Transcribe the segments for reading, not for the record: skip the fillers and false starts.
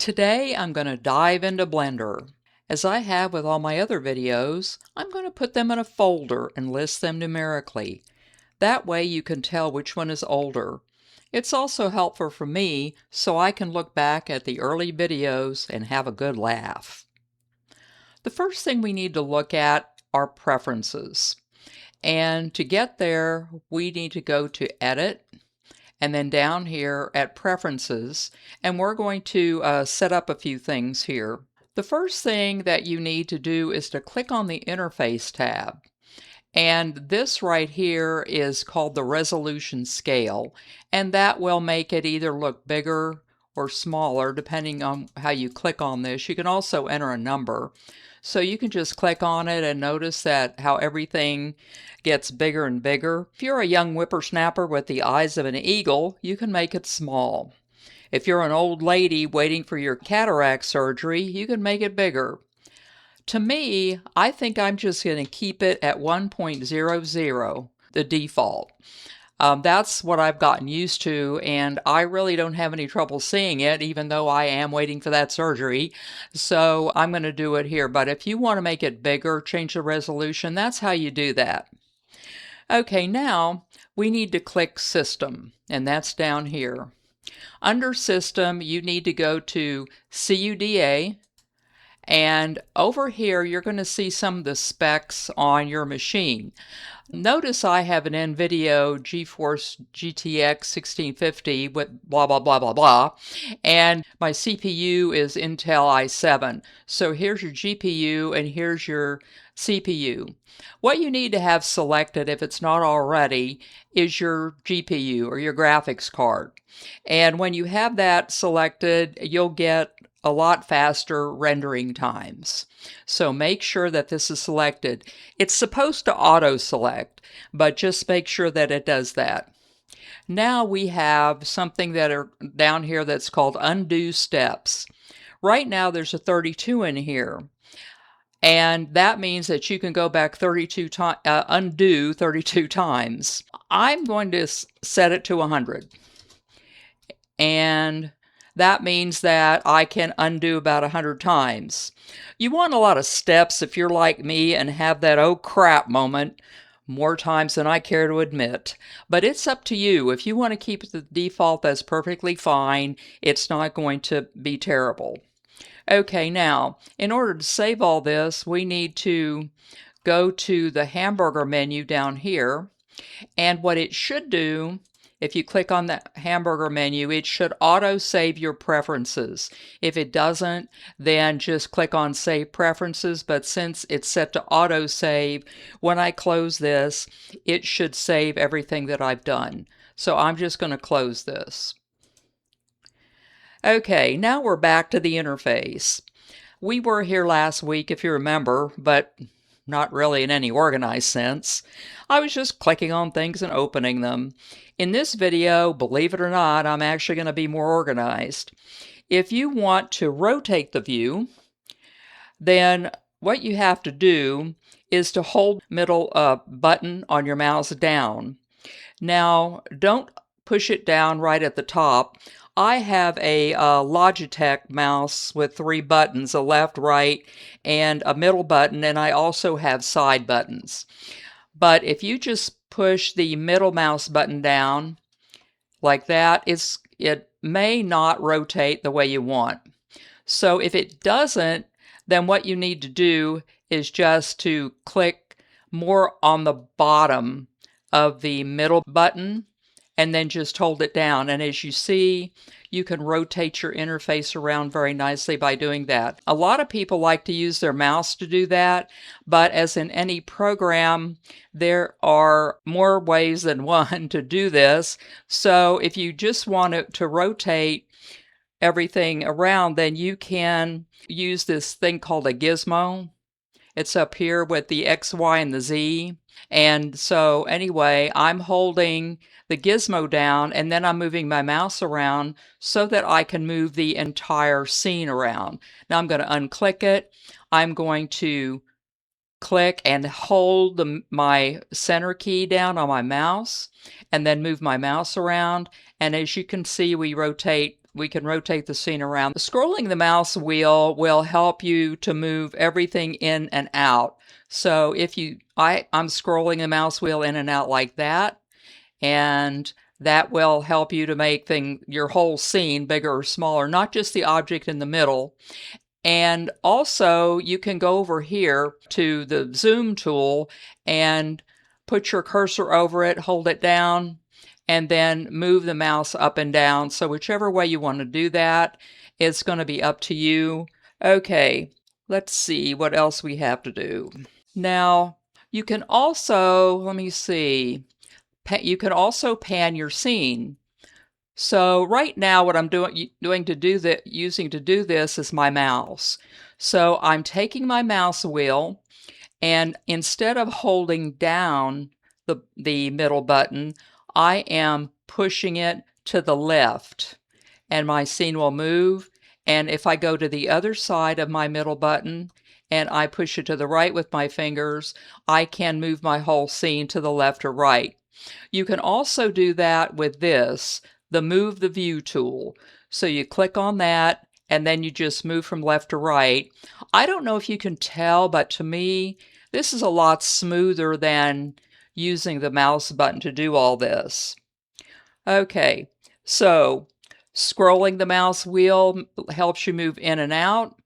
Today I'm going to dive into Blender. As I have with all my other videos, I'm going to put them in a folder and list them numerically. That way you can tell which one is older. It's also helpful for me so I can look back at the early videos and have a good laugh. The first thing we need to look at are preferences. And to get there, we need to go to Edit, and then down here at Preferences, and we're going to set up a few things here. The first thing that you need to do is to click on the Interface tab. And this right here is called the resolution scale, and that will make it either look bigger or smaller depending on how you click on this. You can also enter a number. So you can just click on it and notice that how everything gets bigger and bigger. If you're a young whippersnapper with the eyes of an eagle, you can make it small. If you're an old lady waiting for your cataract surgery, you can make it bigger. To me, I think I'm just going to keep it at 1.00, the default. That's what I've gotten used to, and I really don't have any trouble seeing it, even though I am waiting for that surgery. So I'm going to do it here. But if you want to make it bigger, change the resolution, that's how you do that. Okay, now we need to click System, and that's down here. Under System, you need to go to CUDA, and over here you're going to see some of the specs on your machine. Notice I have an NVIDIA GeForce GTX 1650 with blah, blah, blah, blah, blah, and my CPU is Intel i7. So here's your GPU and here's your CPU. What you need to have selected, if it's not already, is your GPU or your graphics card. And when you have that selected, you'll get a lot faster rendering times. So make sure that this is selected. It's supposed to auto-select, but just make sure that it does that. Now we have something that are down here that's called undo steps. Right now there's a 32 in here. And that means that you can go back 32 times, undo 32 times. I'm going to set it to 100. And that means that I can undo about 100 times. You want a lot of steps if you're like me and have that oh crap moment more times than I care to admit. But it's up to you. If you want to keep it the default, that's perfectly fine. It's not going to be terrible. Okay, now, in order to save all this, we need to go to the hamburger menu down here. And what it should do, if you click on the hamburger menu, it should auto-save your preferences. If it doesn't, then just click on Save Preferences, but since it's set to auto-save, when I close this, it should save everything that I've done. So I'm just going to close this. Okay, now we're back to the interface. We were here last week, if you remember, but not really in any organized sense. I was just clicking on things and opening them. In this video, believe it or not, I'm actually going to be more organized. If you want to rotate the view, then what you have to do is to hold middle button on your mouse down. Now, don't push it down right at the top. I have a Logitech mouse with 3 buttons, a left, right, and a middle button, and I also have side buttons. But if you just push the middle mouse button down like that, it may not rotate the way you want. So if it doesn't, then what you need to do is just to click more on the bottom of the middle button and then just hold it down. And as you see, you can rotate your interface around very nicely by doing that. A lot of people like to use their mouse to do that, but as in any program, there are more ways than one to do this. So if you just want it to rotate everything around, then you can use this thing called a gizmo. It's up here with the X, Y, and the Z. And so anyway, I'm holding the gizmo down and then I'm moving my mouse around so that I can move the entire scene around. Now I'm going to unclick it. I'm going to click and hold my center key down on my mouse and then move my mouse around. And as you can see, we rotate we can rotate the scene around. Scrolling the mouse wheel will help you to move everything in and out. So if I'm scrolling the mouse wheel in and out like that, and that will help you to make your whole scene bigger or smaller, not just the object in the middle. And also you can go over here to the zoom tool and put your cursor over it, hold it down, and then move the mouse up and down. So whichever way you want to do that, it's going to be up to you. Okay, let's see what else we have to do. Now, you can also, let me see, you can also pan your scene. So right now what I'm using to do this is my mouse. So I'm taking my mouse wheel, and instead of holding down the middle button, I am pushing it to the left, and my scene will move. And if I go to the other side of my middle button and I push it to the right with my fingers, I can move my whole scene to the left or right. You can also do that with the Move the View tool. So you click on that, and then you just move from left to right. I don't know if you can tell, but to me, this is a lot smoother than using the mouse button to do all this. Okay, so scrolling the mouse wheel helps you move in and out.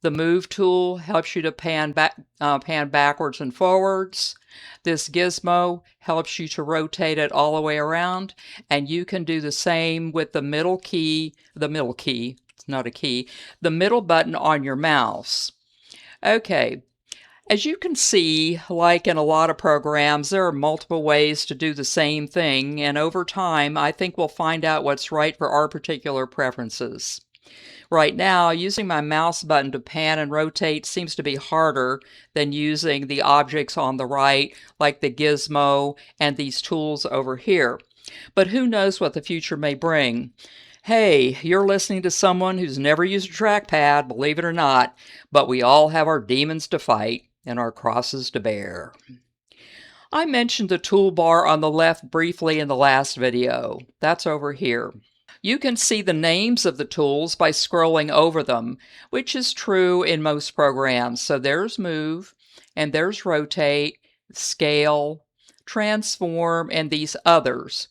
The Move tool helps you to pan backwards and forwards. This gizmo helps you to rotate it all the way around, and you can do the same with the middle key, it's not a key, the middle button on your mouse. Okay, as you can see, like in a lot of programs, there are multiple ways to do the same thing, and over time, I think we'll find out what's right for our particular preferences. Right now, using my mouse button to pan and rotate seems to be harder than using the objects on the right, like the gizmo and these tools over here. But who knows what the future may bring. Hey, you're listening to someone who's never used a trackpad, believe it or not, but we all have our demons to fight and our crosses to bear. I mentioned the toolbar on the left briefly in the last video. That's over here. You can see the names of the tools by scrolling over them, which is true in most programs. So there's Move, and there's Rotate, Scale, Transform, and these others.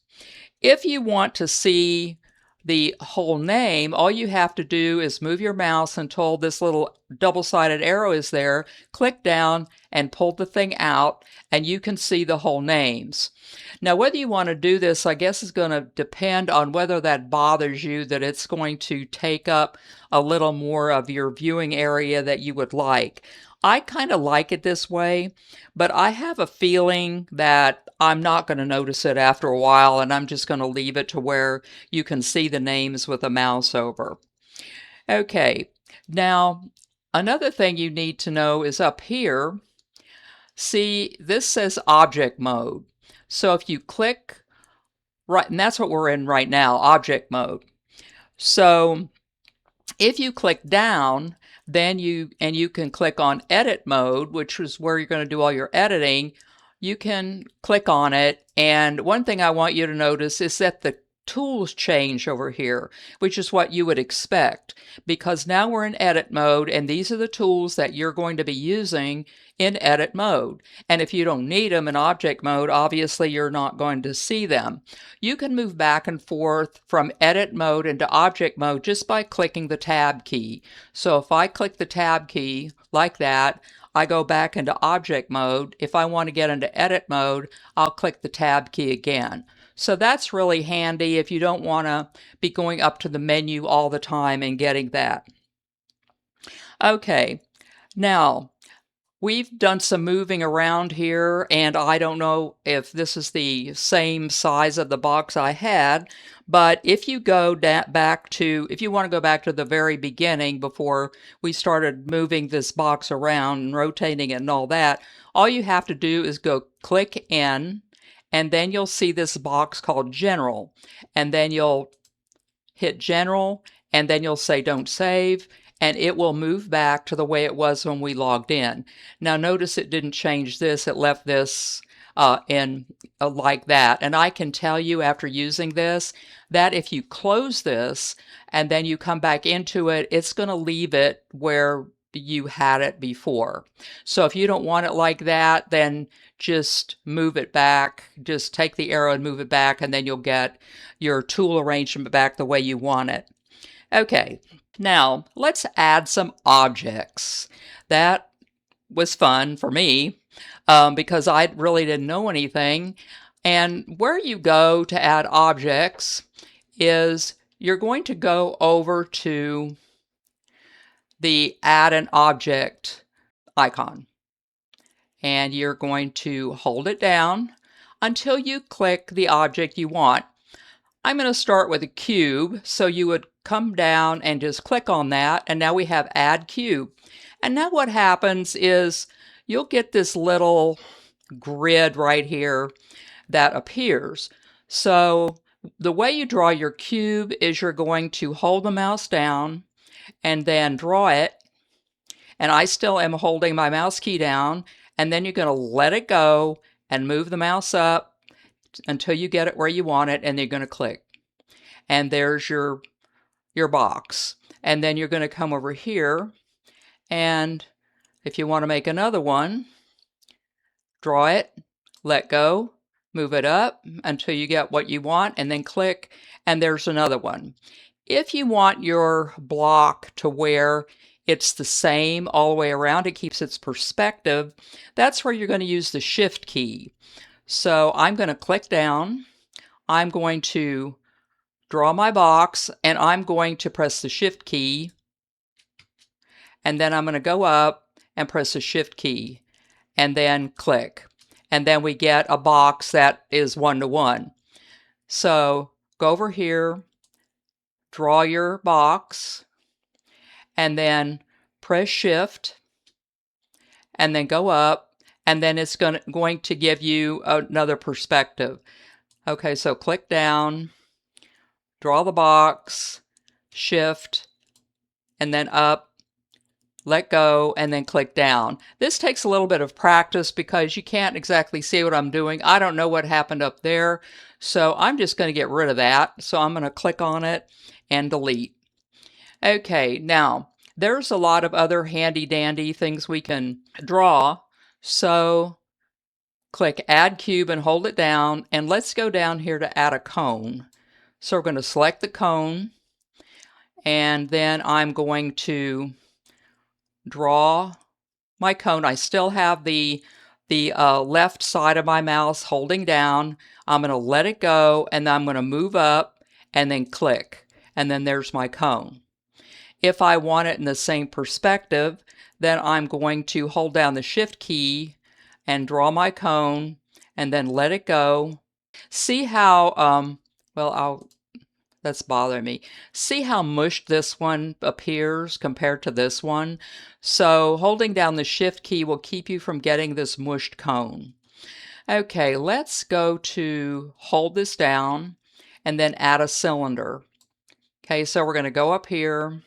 If you want to see the whole name, all you have to do is move your mouse until this little double-sided arrow is there, click down and pull the thing out, and you can see the whole names. Now, whether you want to do this, I guess, is going to depend on whether that bothers you, that it's going to take up a little more of your viewing area that you would like. I kind of like it this way, but I have a feeling that I'm not going to notice it after a while, and I'm just going to leave it to where you can see the names with a mouse over. Okay, now another thing you need to know is up here. See, this says Object Mode. So if you click right, and that's what we're in right now, Object Mode. So if you click down, then you can click on Edit Mode, which is where you're going to do all your editing. You can click on it, and one thing I want you to notice is that the tools change over here, which is what you would expect, because now we're in edit mode, and these are the tools that you're going to be using in edit mode. And if you don't need them in object mode, obviously you're not going to see them. You can move back and forth from edit mode into object mode just by clicking the tab key. So if I click the tab key like that, I go back into object mode. If I want to get into edit mode, I'll click the tab key again. So that's really handy if you don't want to be going up to the menu all the time and getting that. Okay, now we've done some moving around here, and I don't know if this is the same size of the box I had, but if you go back to, if you want to go back to the very beginning before we started moving this box around and rotating it and all that, all you have to do is go click in, and then you'll see this box called General, and then you'll hit General, and then you'll say Don't Save, and it will move back to the way it was when we logged in. Now notice it didn't change this, it left this like that. And I can tell you after using this that if you close this and then you come back into it, it's going to leave it where you had it before. So if you don't want it like that, then just move it back. Just take the arrow and move it back, and then you'll get your tool arrangement back the way you want it. Okay, now let's add some objects. That was fun for me because I really didn't know anything. And where you go to add objects is you're going to go over to the Add an Object icon. And you're going to hold it down until you click the object you want. I'm going to start with a cube, so you would come down and just click on that, and now we have Add Cube. And now what happens is you'll get this little grid right here that appears. So the way you draw your cube is you're going to hold the mouse down and then draw it. And I still am holding my mouse key down, and then you're going to let it go and move the mouse up until you get it where you want it, and you're going to click. And there's your box. And then you're going to come over here, and if you want to make another one, draw it, let go, move it up until you get what you want, and then click, and there's another one. If you want your block to where it's the same all the way around, it keeps its perspective, that's where you're going to use the Shift key. So I'm going to click down, I'm going to draw my box, and I'm going to press the Shift key, and then I'm going to go up and press the Shift key, and then click. And then we get a box that is one-to-one. So go over here, draw your box, and then press Shift, and then go up, and then it's going to give you another perspective. Okay, so click down, draw the box, Shift, and then up, let go, and then click down. This takes a little bit of practice because you can't exactly see what I'm doing. I don't know what happened up there, so I'm just going to get rid of that. So I'm going to click on it and delete. Okay, now there's a lot of other handy dandy things we can draw. So click Add Cube and hold it down, and let's go down here to add a cone. So we're going to select the cone, and then I'm going to draw my cone. I still have the left side of my mouse holding down. I'm going to let it go, and then I'm going to move up and then click, and then there's my cone. If I want it in the same perspective, then I'm going to hold down the Shift key and draw my cone and then let it go. See how, that's bothering me. See how mushed this one appears compared to this one? So holding down the Shift key will keep you from getting this mushed cone. Okay, let's go to hold this down and then add a cylinder. Okay, so we're going to go up here,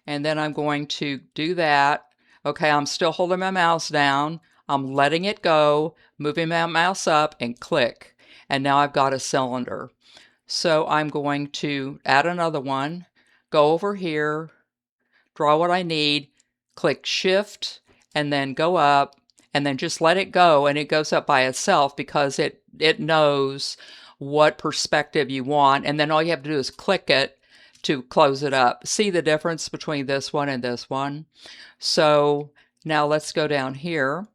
and then I'm going to do that. Okay, I'm still holding my mouse down. I'm letting it go, moving my mouse up, and click. And now I've got a cylinder. So I'm going to add another one, go over here, draw what I need, click Shift, and then go up, and then just let it go, and it goes up by itself because it knows what perspective you want, and then all you have to do is click it to close it up. See the difference between this one and this one? So now let's go down here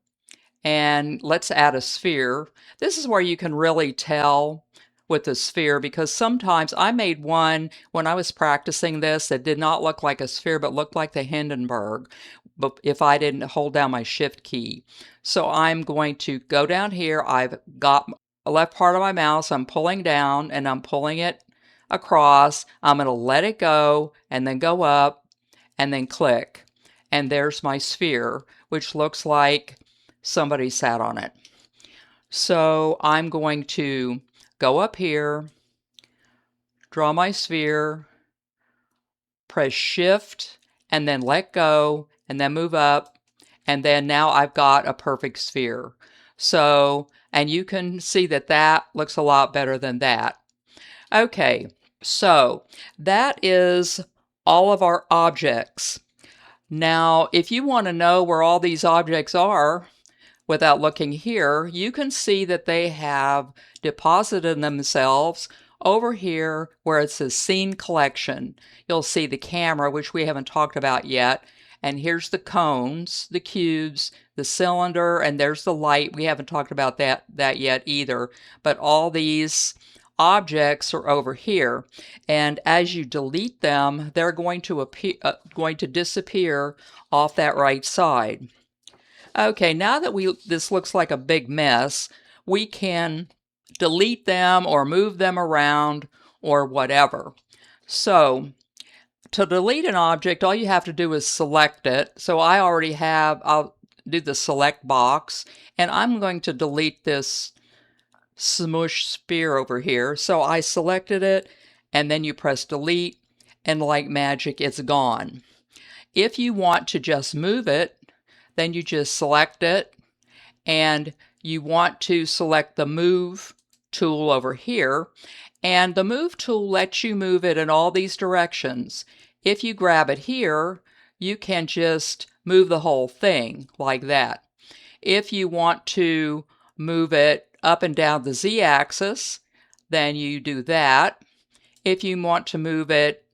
and let's add a sphere. This is where you can really tell with the sphere, because sometimes I made one when I was practicing this that did not look like a sphere but looked like the Hindenburg, but if I didn't hold down my Shift key. So I'm going to go down here. I've got the left part of my mouse, I'm pulling down and I'm pulling it across. I'm going to let it go and then go up and then click. And there's my sphere, which looks like somebody sat on it. So I'm going to go up here, draw my sphere, press Shift, and then let go, and then move up, and then now I've got a perfect sphere. So, And you can see that that looks a lot better than that. Okay, so that is all of our objects. Now, if you want to know where all these objects are without looking here, you can see that they have deposited themselves over here where it says Scene Collection. You'll see the camera, which we haven't talked about yet, and here's the cones, the cubes, the cylinder, and there's the light. We haven't talked about that yet either, but all these objects are over here, and as you delete them, they're going to disappear off that right side. Okay, now that this looks like a big mess, we can delete them or move them around or whatever. So to delete an object, all you have to do is select it. So I'll do the select box, and I'm going to delete this smush sphere over here. So I selected it, and then you press delete, and like magic, it's gone. If you want to just move it, then you just select it, and you want to select the move tool over here, and the move tool lets you move it in all these directions. If you grab it here, you can just move the whole thing like that. If you want to move it up and down the z-axis, then you do that. If you want to move it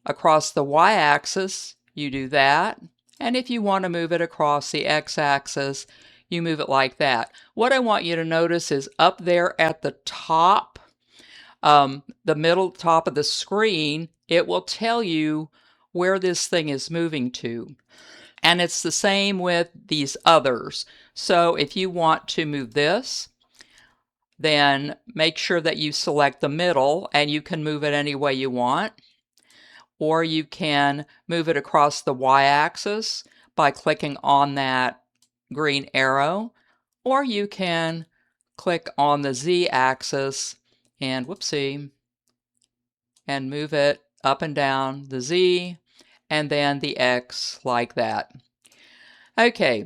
across the y-axis, you do that. And if you want to move it across the x-axis, you move it like that. What I want you to notice is up there at the top, the middle top of the screen, it will tell you where this thing is moving to. And it's the same with these others. So if you want to move this, then make sure that you select the middle, and you can move it any way you want. Or you can move it across the y-axis by clicking on that green arrow, or you can click on the z-axis and whoopsie, and move it up and down the z and then the x like that. Okay,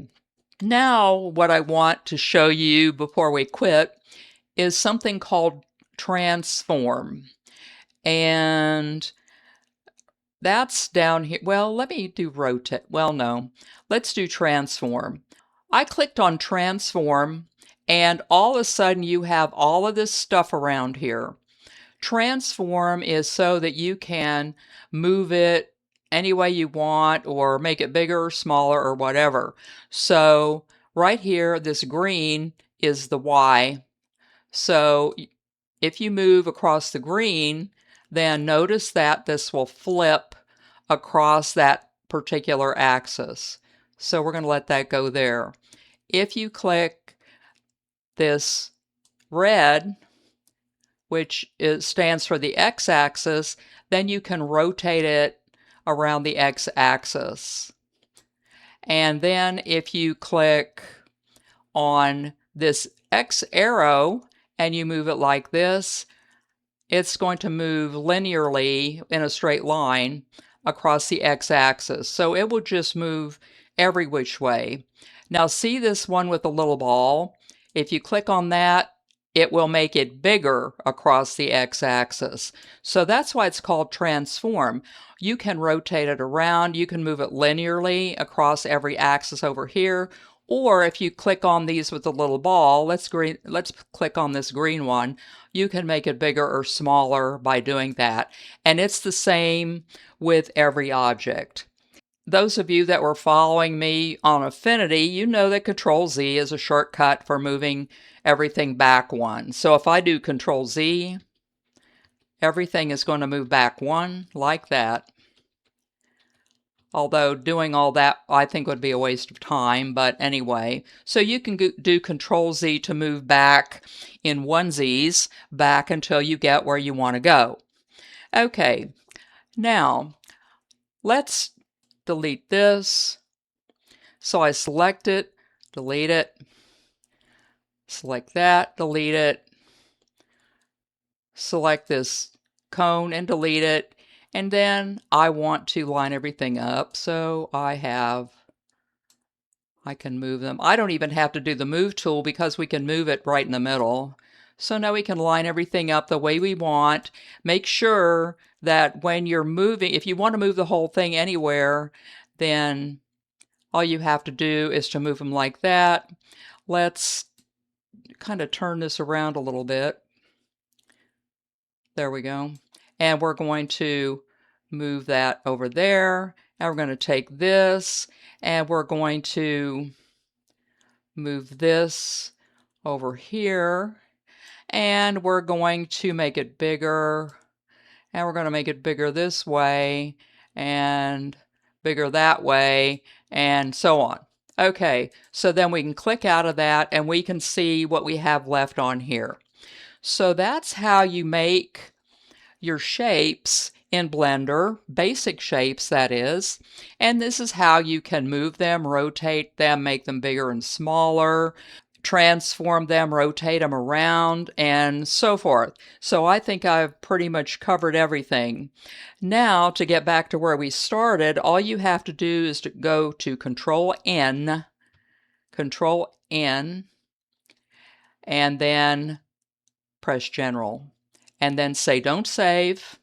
now what I want to show you before we quit is something called transform. And that's down here. Well, let me do rotate. Well, no, let's do transform. I clicked on transform, and all of a sudden you have all of this stuff around here. Transform is so that you can move it any way you want or make it bigger or smaller or whatever. So right here, this green is the Y. So if you move across the green, then notice that this will flip across that particular axis. So we're going to let that go there. If you click this red, which stands for the x-axis, then you can rotate it around the x-axis. And then if you click on this X arrow and you move it like this, it's going to move linearly in a straight line across the x-axis. So it will just move every which way. Now see this one with the little ball? If you click on that, it will make it bigger across the x-axis. So that's why it's called transform. You can rotate it around, you can move it linearly across every axis over here, or if you click on these with the little ball, let's click on this green one, you can make it bigger or smaller by doing that. And it's the same with every object. Those of you that were following me on Affinity, you know that Control-Z is a shortcut for moving everything back one. So if I do Control-Z, everything is going to move back one like that. Although doing all that I think would be a waste of time, but anyway. So you can do Control-Z to move back in onesies back until you get where you want to go. Okay, now let's delete this. So I select it, delete it, select that, delete it, select this cone and delete it, and then I want to line everything up, so I have I can move them. I don't even have to do the move tool because we can move it right in the middle. So now we can line everything up the way we want. Make sure that when you're moving, if you want to move the whole thing anywhere, then all you have to do is to move them like that. Let's kind of turn this around a little bit. There we go. And we're going to move that over there. And we're going to take this and we're going to move this over here. And we're going to make it bigger. And we're going to make it bigger this way and bigger that way and so on. Okay, so then we can click out of that and we can see what we have left on here. So that's how you make your shapes in Blender, basic shapes that is, and this is how you can move them, rotate them, make them bigger and smaller, transform them, rotate them around, and so forth. So I think I've pretty much covered everything. Now, to get back to where we started, all you have to do is to go to Control N, and then press General, and then say Don't Save,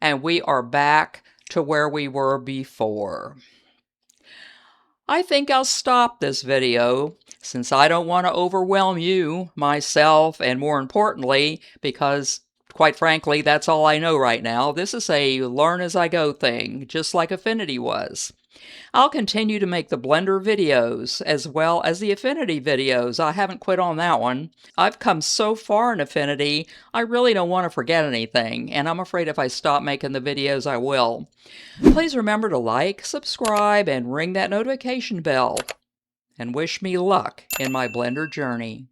and we are back to where we were before. I think I'll stop this video since I don't want to overwhelm you, myself, and more importantly, because quite frankly, that's all I know right now. This is a learn as I go thing, just like Affinity was. I'll continue to make the Blender videos as well as the Affinity videos. I haven't quit on that one. I've come so far in Affinity, I really don't want to forget anything, and I'm afraid if I stop making the videos, I will. Please remember to like, subscribe, and ring that notification bell, and wish me luck in my Blender journey.